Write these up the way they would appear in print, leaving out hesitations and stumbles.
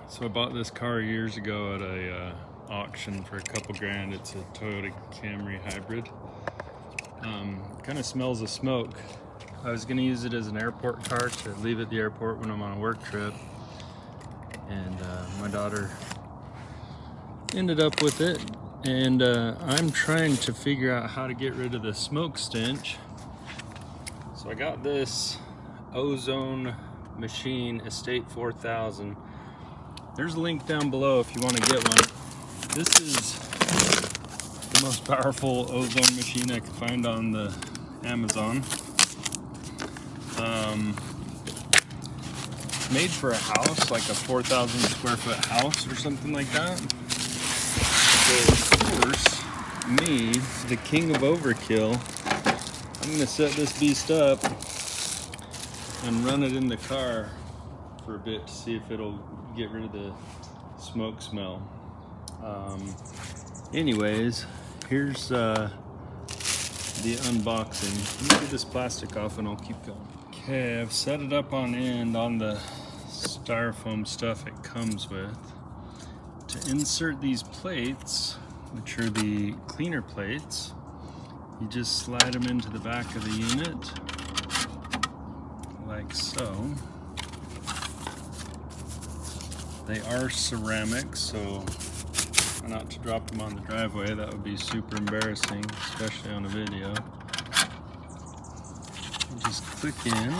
So I bought this car years ago at a auction for a couple grand. It's a Toyota Camry hybrid. Kind of smells of smoke. I was gonna use it as an airport car to leave at the airport when I'm on a work trip. And my daughter ended up with it. And I'm trying to figure out how to get rid of the smoke stench. So I got this Ozone machine, Estate 4000. There's a link down below if you want to get one. This is the most powerful ozone machine I could find on the Amazon. Made for a house, like a 4,000 square foot house or something like that. So of course, me, the king of overkill, I'm gonna set this beast up and run it in the car for a bit to see if it'll get rid of the smoke smell. Anyways, here's the unboxing. Let me get this plastic off and I'll keep going. Okay, I've set it up on end on the styrofoam stuff it comes with. To insert these plates, which are the cleaner plates, you just slide them into the back of the unit, like so. They are ceramic, so try not to drop them on the driveway. That would be super embarrassing, especially on a video. You just click in.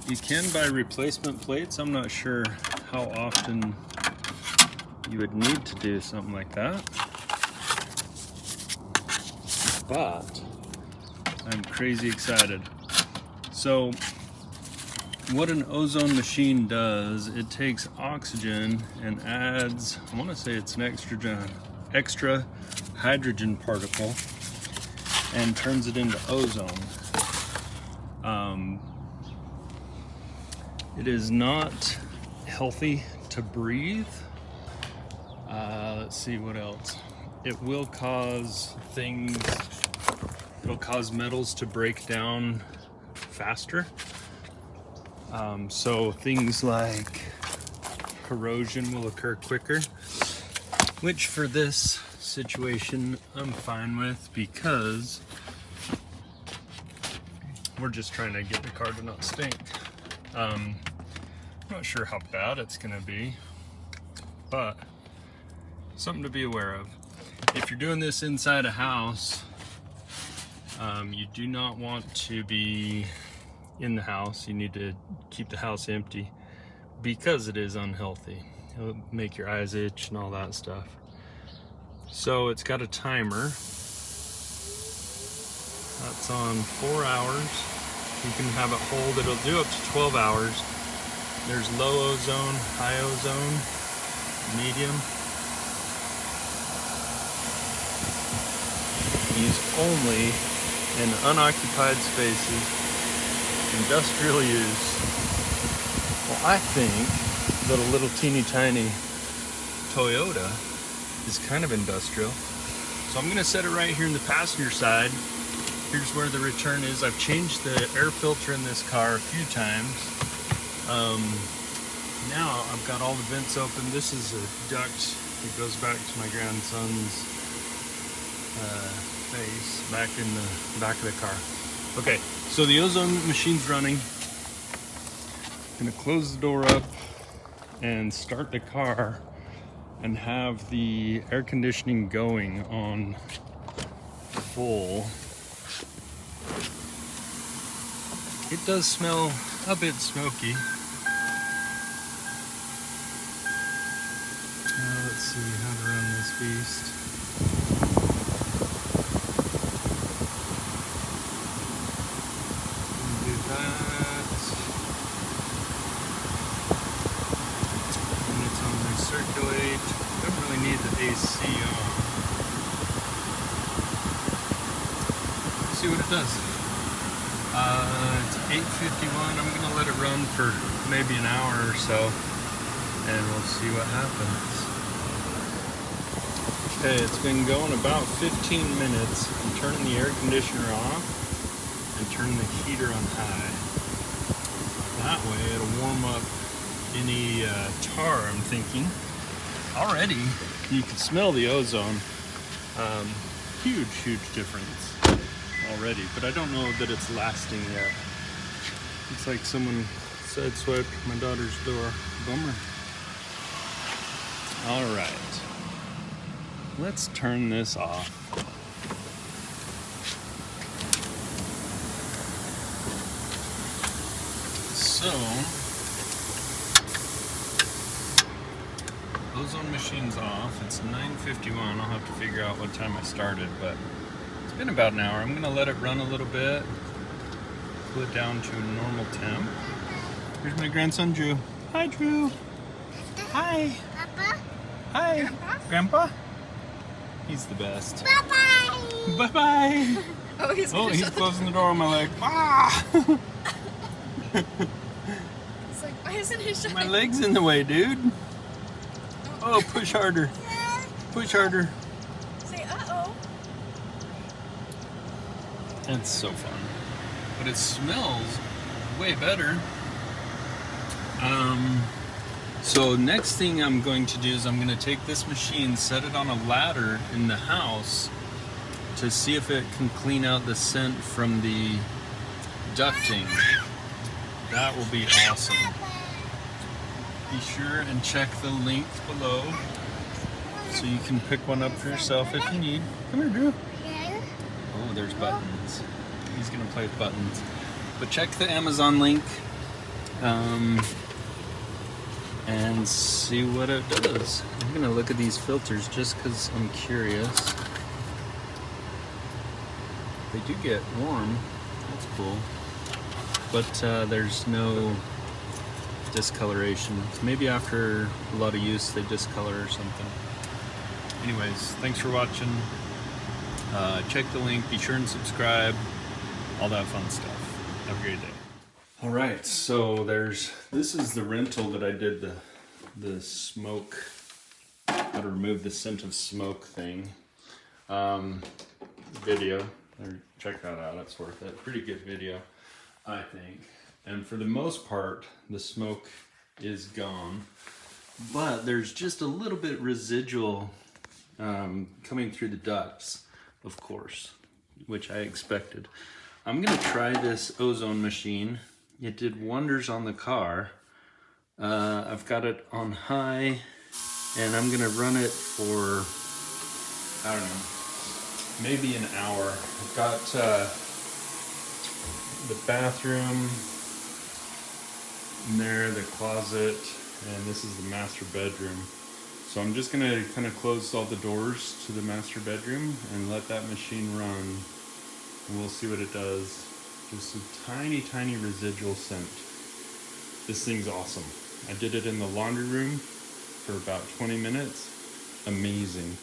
You can buy replacement plates. I'm not sure how often you would need to do something like that, but I'm crazy excited. So what an ozone machine does, it takes oxygen and adds, I want to say it's an extra hydrogen particle and turns it into ozone. It is not healthy to breathe. Let's see what else. It will cause it'll cause metals to break down faster. So things like corrosion will occur quicker, which for this situation I'm fine with because we're just trying to get the car to not stink. I'm not sure how bad it's gonna be, but something to be aware of. If you're doing this inside a house, you do not want to be in the house. You need to keep the house empty because it is unhealthy. It'll make your eyes itch and all that stuff. So it's got a timer. That's on 4 hours. You can have it hold, it'll do up to 12 hours. There's low ozone, high ozone, medium. Use only in unoccupied spaces, industrial use. Well, I think that a little teeny tiny Toyota is kind of industrial. So I'm gonna set it right here in the passenger side. Here's where the return is. I've changed the air filter in this car a few times. Now I've got all the vents open. This is a duct that goes back to my grandson's face back in the back of the car. Okay, so the ozone machine's running. I'm gonna close the door up and start the car and have the air conditioning going on full. It does smell a bit smoky. Let's see how to run this beast. Do that. And it's on recirculate. Don't really need the AC on. Let's see what it does. It's 8:51. I'm gonna let it run for maybe an hour or so, and we'll see what happens. Okay, it's been going about 15 minutes. I'm turning the air conditioner off and turning the heater on high. That way it'll warm up any tar, I'm thinking. Already, you can smell the ozone. Huge, huge difference already, but I don't know that it's lasting yet. It's like someone sideswiped my daughter's door. Bummer. All right, let's turn this off. So, ozone machine's off. It's 9:51. I'll have to figure out what time I started, but it's been about an hour. I'm gonna let it run a little bit, cool it down to normal temp. Here's my grandson Drew. Hi, Drew. Hi. Papa? Hi. Grandpa? Grandpa? He's the best. Bye-bye! Bye-bye. Oh, he's closing the door on my leg. Ah! It's like, why isn't he shutting? My leg's in the way, dude. Oh, push harder. Push harder. Say, uh-oh. It's so fun. But it smells way better. So next thing I'm going to do is I'm going to take this machine, set it on a ladder in the house to see if it can clean out the scent from the ducting. That will be awesome. Be sure and check the link below so you can pick one up for yourself if you need. Come here, Drew. Oh, there's buttons. He's gonna play with buttons. But check the Amazon link and see what it does. I'm gonna look at these filters just because I'm curious. They do get warm. That's cool. But there's no discoloration. Maybe after a lot of use they discolor or something. Anyways, thanks for watching. Check the link, be sure and subscribe, all that fun stuff. Have a great day. All right, so this is the rental that I did the smoke, how to remove the scent of smoke thing video. Check that out, it's worth it. Pretty good video, I think. And for the most part, the smoke is gone, but there's just a little bit residual coming through the ducts, of course, which I expected. I'm gonna try this ozone machine. It did wonders on the car. I've got it on high, and I'm gonna run it for, I don't know, maybe an hour. I've got the bathroom in there, the closet, and this is the master bedroom. So I'm just gonna kind of close all the doors to the master bedroom and let that machine run, and we'll see what it does. Just some tiny, tiny residual scent. This thing's awesome. I did it in the laundry room for about 20 minutes. Amazing.